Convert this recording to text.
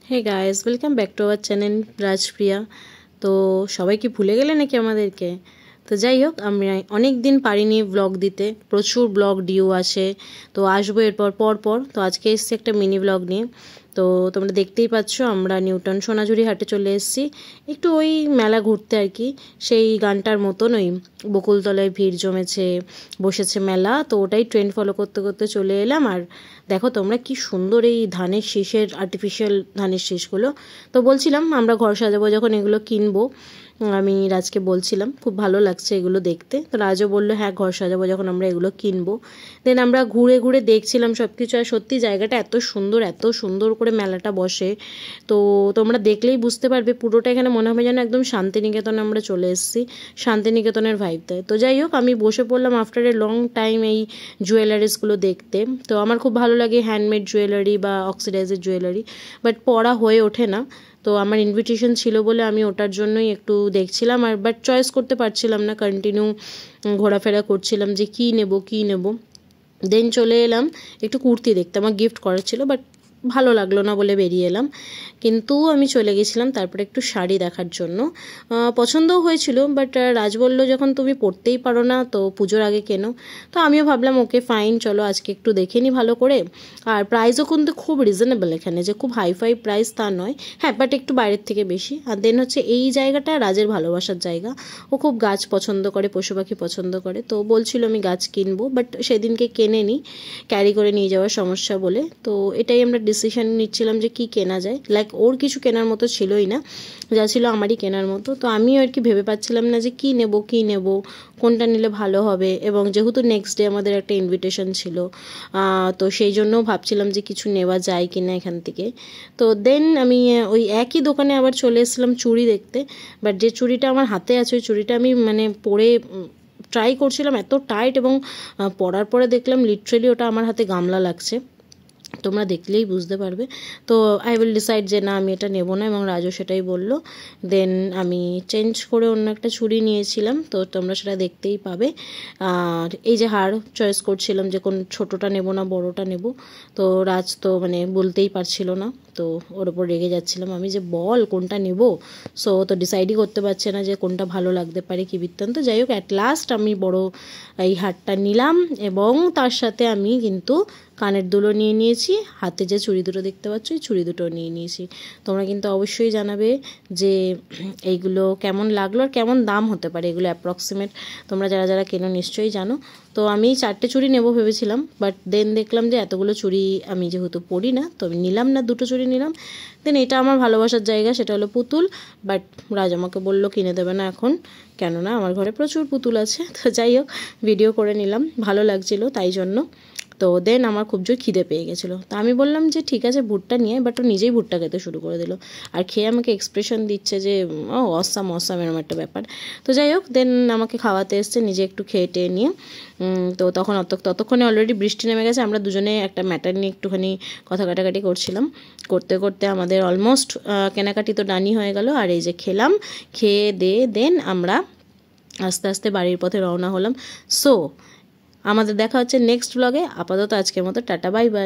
Hey guys, welcome back to our channel Rajpriya. তো সবাই কি ভুলে গেলে নাকি আমাদেরকে? তো যাই হোক, আমি অনেক দিন পারিনি ব্লগ দিতে, প্রচুর ব্লগ ডিউ আসে, তো আসবো এরপর পর। তো আজকে এসেছি একটা মিনি ব্লগ নিয়ে। তো তোমরা দেখতেই পাচ্ছ আমরা নিউটন সোনাঝুরি হাটে চলে এসেছি, একটু ওই মেলা ঘুরতে আর কি। সেই গানটার মতন ওই বকুলতলায় ভিড় জমেছে, বসেছে মেলা, তো ওটাই ট্রেন্ড ফলো করতে করতে চলে এলাম। আর দেখো তোমরা কি সুন্দর এই ধানের শীষের আর্টিফিশিয়াল ধানের শীষগুলো। তো বলছিলাম আমরা ঘর সাজাবো যখন এগুলো কিনবো, আমি রাজকে বলছিলাম খুব ভালো লাগছে এগুলো দেখতে। তো রাজও বললো হ্যাঁ, ঘর সাজাবো যখন আমরা এগুলো কিনবো। দেন আমরা ঘুরে ঘুরে দেখছিলাম সব কিছু। আর সত্যি জায়গাটা এত সুন্দর করে মেলাটা বসে, তো তোমরা দেখলেই বুঝতে পারবে পুরোটা এখানে মনে হবে যেন একদম শান্তিনিকেতনে আমরা চলে এসেছি, শান্তিনিকেতনের ভাইব দেয়। তো যাই হোক, আমি বসে পড়লাম আফটার এ লং টাইম এই জুয়েলারিসগুলো দেখতে। তো আমার খুব ভালো লাগে হ্যান্ডমেড জুয়েলারি বা অক্সিডাইজের জুয়েলারি, বাট পরা হয়ে ওঠে না। তো আমার ইনভিটেশন ছিল বলে আমি ওটার জন্যই একটু দেখছিলাম, আর বাট চয়েস করতে পারছিলাম না, কন্টিনিউ ঘোরাফেরা করছিলাম যে কী নেব। দেন চলে এলাম একটু কুর্তি দেখতে, আমার গিফট করার ছিল, বাট ভালো লাগলো না বলে বেরিয়ে এলাম। কিন্তু আমি চলে গেছিলাম তারপরে একটু শাড়ি দেখার জন্য। পছন্দও হয়েছিল, বাট রাজ বললো যখন তুমি পরতেই পারো না তো পুজোর আগে কেনো। তো আমিও ভাবলাম ওকে ফাইন, চলো আজকে একটু দেখে নিই ভালো করে। আর প্রাইসও কিন্তু খুব রিজনেবল এখানে, যে খুব হাইফাই প্রাইস তা নয়, হ্যাঁ বাট একটু বাইরের থেকে বেশি। আর দেন হচ্ছে এই জায়গাটা রাজের ভালোবাসার জায়গা, ও খুব গাছ পছন্দ করে, পশু পাখি পছন্দ করে। তো বলছিল আমি গাছ কিনবো, বাট সেদিনকে কেনেনি, ক্যারি করে নিয়ে যাওয়ার সমস্যা বলে। তো এটাই আমরা ডিসিশন নিচ্ছিলাম যে কি কেনা যায়। লাইক ওর কিছু কেনার মতো ছিলই না, যা ছিল আমারই কেনার মতো। তো আমিও আর কি ভেবে পাচ্ছিলাম না যে কি নেব, কোনটা নিলে ভালো হবে। এবং যেহেতু নেক্সট ডে আমাদের একটা ইনভিটেশন ছিল, তো সেই জন্যও ভাবছিলাম যে কিছু নেওয়া যায় কি না এখান থেকে। তো দেন আমি ওই একই দোকানে আবার চলে এসেছিলাম চুড়ি দেখতে। বাট যে চুড়িটা আমার হাতে আছে ওই চুড়িটা আমি মানে পরে ট্রাই করছিলাম, এত টাইট, এবং পরার পরে দেখলাম লিটারেলি ওটা আমার হাতে গামলা লাগছে, তোমরা দেখলেই বুঝতে পারবে। তো আই উইল ডিসাইড যে না, আমি এটা নেবো না, এবং রাজু সেটাই বলল। দেন আমি চেঞ্জ করে অন্য একটা চুড়ি নিয়েছিলাম, তো তোমরা সেটা দেখতেই পাবে। আর এই যে হার চয়েস করছিলাম যে কোন ছোটোটা নেব না বড়োটা নেব। তো রাজ তো মানে বলতেই পারছিল না, তো ওর ওপর রেগে যাচ্ছিলাম আমি যে বল কোনটা নেব। সো তো ডিসাইডই করতে পারছে না যে কোনটা ভালো লাগতে পারে কি বৃত্তান্ত। যাই হোক, অ্যাট লাস্ট আমি বড় এই হারটা নিলাম, এবং তার সাথে আমি কিন্তু কানের দুলো নিয়ে নিয়েছি, হাতে যে চুড়ি দুটো দেখতে পাচ্ছ এই চুড়ি দুটো নিয়ে নিয়েছি। তোমরা কিন্তু অবশ্যই জানাবে যে এইগুলো কেমন লাগলো আর কেমন দাম হতে পারে এগুলো অ্যাপ্রক্সিমেট, তোমরা যারা যারা কেনো নিশ্চয়ই জানো। তো আমি 4টে চুড়ি নেবো ভেবেছিলাম, বাট দেন দেখলাম যে এতগুলো চুড়ি আমি যেহেতু পরি না, তো আমি নিলাম না, 2টো চুড়ি নিলাম। দেন এটা আমার ভালোবাসার জায়গা, সেটা হলো পুতুল। বাট রাজ আমাকে বললো কিনে দেবে না এখন, কেননা আমার ঘরে প্রচুর পুতুল আছে। তো যাই হোক, ভিডিও করে নিলাম, ভালো লাগছিল তাই জন্য। তো দেন আমার খুব জোর খিদে পেয়ে গেছিলো, তো আমি বললাম যে ঠিক আছে ভুট্টা নিয়ে, বাট ও নিজেই ভুট্টা খেতে শুরু করে দিল, আর খেয়ে আমাকে এক্সপ্রেশন দিচ্ছে যে ও অসাম এরকম একটা ব্যাপার। তো যাই হোক, দেন আমাকে খাওয়াতে এসছে, নিজে একটু খেয়ে টেয়ে নিয়ে। তো ততক্ষণে অলরেডি বৃষ্টি নেমে গেছে, আমরা দুজনে একটা ম্যাটার নিয়ে একটুখানি কথা কাটাকাটি করছিলাম। করতে করতে আমাদের অলমোস্ট কেনাকাটি তো ডানই হয়ে গেল। আর এই যে খেলাম, খেয়ে দিয়ে দেন আমরা আস্তে আস্তে বাড়ির পথে রওনা হলাম। সো আমাদের দেখা হচ্ছে নেক্সট ব্লগে। আপাতত আজকের মতো টাটা, বাই বাই।